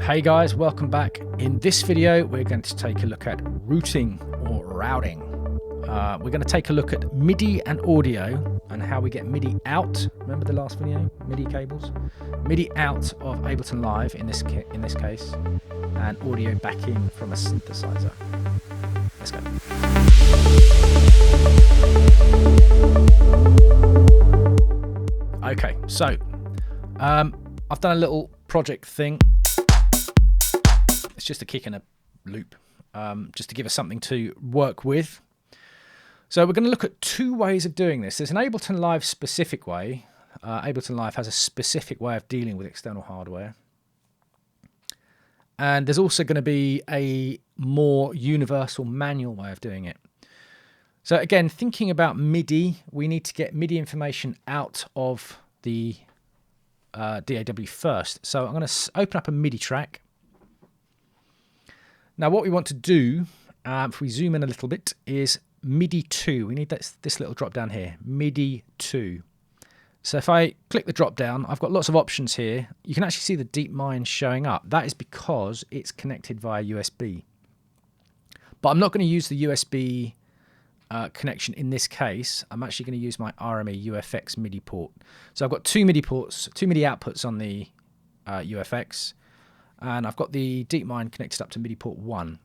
Hey guys, welcome back. In this video, we're going to take a look at routing or routing. We're going to take a look at MIDI and audio and how we get MIDI out. Remember the last video? MIDI cables? MIDI out of Ableton Live in this case, and audio back in from a synthesizer. Let's go. Okay, so I've done a little project thing. It's just a kick and a loop, just to give us something to work with. So we're going to look at two ways of doing this. There's an Ableton Live specific way. Ableton Live has a specific way of dealing with external hardware. And there's also going to be a more universal manual way of doing it. So again, thinking about MIDI, we need to get MIDI information out of the DAW first. So I'm going to open up a MIDI track. Now what we want to do, if we zoom in a little bit, is MIDI 2. We need this little drop down here, MIDI 2. So if I click the drop down, I've got lots of options here. You can actually see the DeepMind showing up. That is because it's connected via USB. But I'm not going to use the USB connection in this case. I'm actually going to use my RME UFX MIDI port. So I've got two MIDI ports, two MIDI outputs on the UFX. And I've got the DeepMind connected up to MIDI port 1.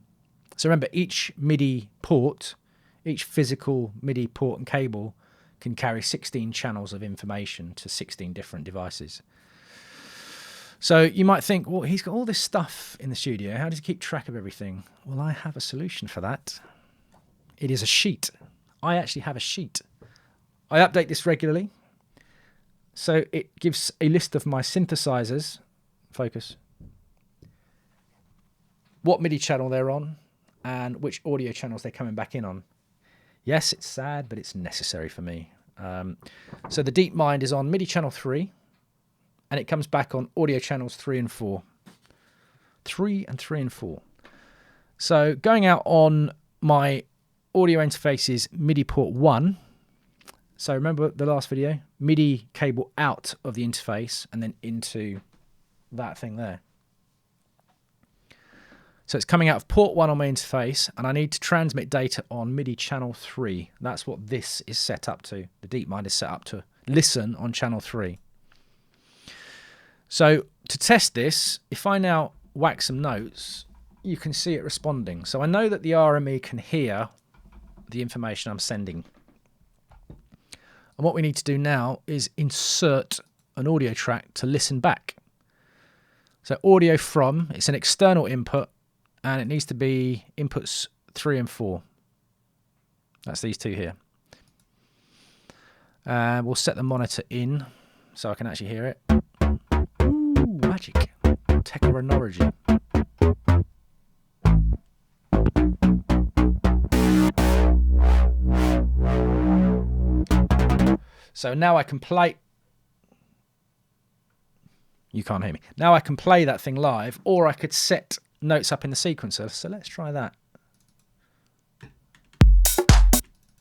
So remember, each MIDI port, each physical MIDI port and cable can carry 16 channels of information to 16 different devices. So you might think, well, he's got all this stuff in the studio. How does he keep track of everything? Well, I have a solution for that. It is a sheet. I actually have a sheet. I update this regularly. So it gives a list of my synthesizers. Focus. What MIDI channel they're on, and which audio channels they're coming back in on. Yes, it's sad, but it's necessary for me. So the DeepMind is on MIDI channel 3, and it comes back on audio channels 3 and 4. 3 and 4. So going out on my audio interfaces MIDI port 1. So remember the last video? MIDI cable out of the interface and then into that thing there. So it's coming out of port 1 on my interface, and I need to transmit data on MIDI channel 3. That's what this is set up to. The DeepMind is set up to listen on channel 3. So to test this, if I now whack some notes, you can see it responding. So I know that the RME can hear the information I'm sending. And what we need to do now is insert an audio track to listen back. So audio from, it's an external input, and it needs to be inputs 3 and 4. That's these two here. And we'll set the monitor in so I can actually hear it. Ooh, magic. Technology. So now I can play. You can't hear me. Now I can play that thing live, or I could set notes up in the sequencer. So let's try that.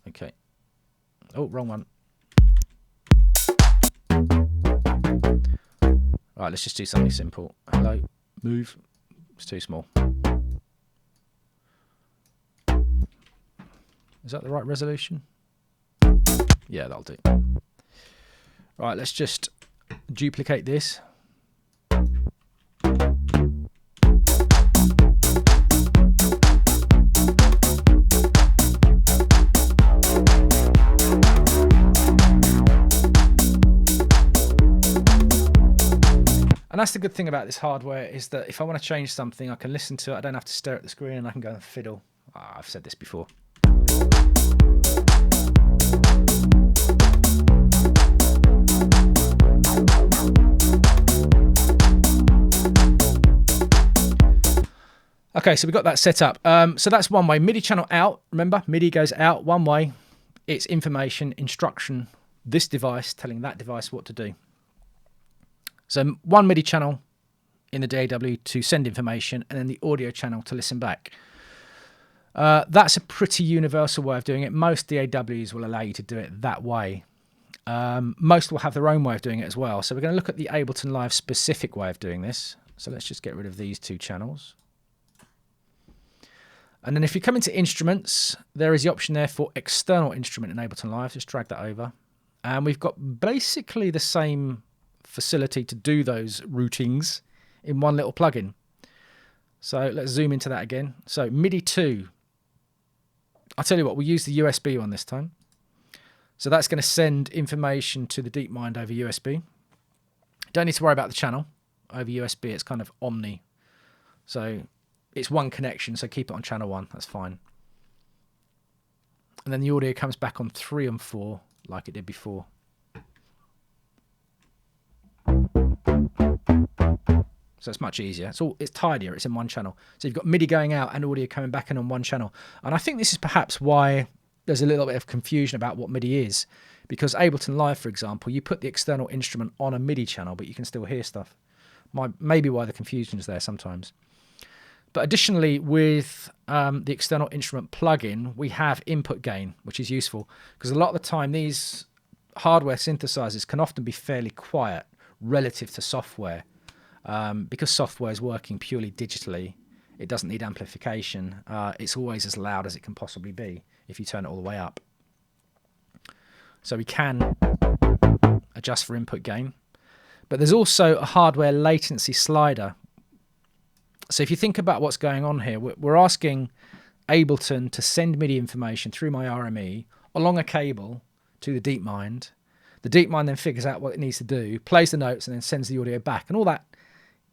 Okay. Oh, wrong one. Right, let's just do something simple. Hello, move. It's too small. Is that the right resolution? Yeah, that'll do. Right, let's just duplicate this. And that's the good thing about this hardware, is that if I want to change something, I can listen to it. I don't have to stare at the screen, and I can go and fiddle. I've said this before. Okay, so we've got that set up. So that's one way. MIDI channel out. Remember, MIDI goes out one way. It's information, instruction, this device telling that device what to do. So one MIDI channel in the DAW to send information, and then the audio channel to listen back. That's a pretty universal way of doing it. Most DAWs will allow you to do it that way. Most will have their own way of doing it as well. So we're going to look at the Ableton Live specific way of doing this. So let's just get rid of these 2 channels. And then if you come into instruments, there is the option there for external instrument in Ableton Live. Just drag that over. And we've got basically the same facility to do those routings in one little plugin. So let's zoom into that again. So MIDI 2. I'll tell you what, we'll use the USB one this time. So that's going to send information to the DeepMind over USB. Don't need to worry about the channel. Over USB, it's kind of omni. So it's one connection, so keep it on channel 1. That's fine. And then the audio comes back on 3 and 4 like it did before. So it's much easier. It's tidier. It's in one channel. So you've got MIDI going out and audio coming back in on one channel. And I think this is perhaps why there's a little bit of confusion about what MIDI is. Because Ableton Live, for example, you put the external instrument on a MIDI channel, but you can still hear stuff. Maybe why the confusion is there sometimes. But additionally, with the external instrument plugin, we have input gain, which is useful. Because a lot of the time, these hardware synthesizers can often be fairly quiet relative to software. Because software is working purely digitally, it doesn't need amplification. It's always as loud as it can possibly be if you turn it all the way up. So we can adjust for input gain. But there's also a hardware latency slider. So if you think about what's going on here, we're asking Ableton to send MIDI information through my RME along a cable to the DeepMind. The DeepMind then figures out what it needs to do, plays the notes, and then sends the audio back. And all that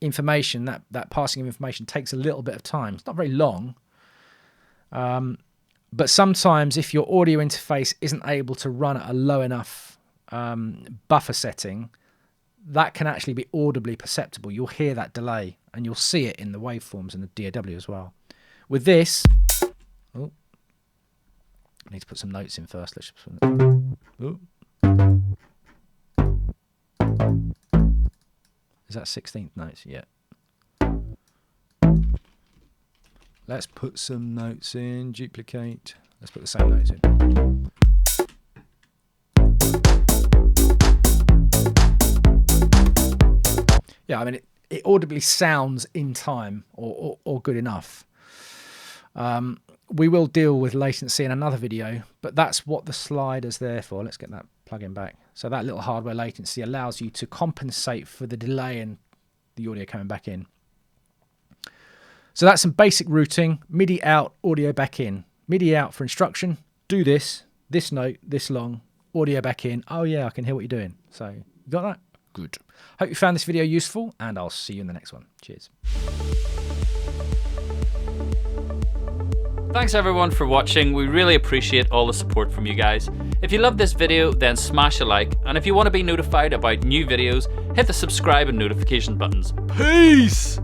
information, that passing of information, takes a little bit of time. It's not very long. But sometimes if your audio interface isn't able to run at a low enough buffer setting, that can actually be audibly perceptible. You'll hear that delay, and you'll see it in the waveforms and the DAW as well. With this, I need to put some notes in first. Let's just Is that 16th notes? Yeah. Let's put some notes in. Duplicate. Let's put the same notes in. Yeah, I mean, it audibly sounds in time or good enough. We will deal with latency in another video, but that's what the slider's there for. Let's get that plug-in back. So that little hardware latency allows you to compensate for the delay in the audio coming back in. So that's some basic routing. MIDI out, audio back in. MIDI out for instruction. Do this note, this long, audio back in. Oh yeah, I can hear what you're doing. So you got that? Good. Hope you found this video useful, and I'll see you in the next one. Cheers. Thanks everyone for watching. We really appreciate all the support from you guys. If you love this video, then smash a like, and if you want to be notified about new videos, hit the subscribe and notification buttons. Peace!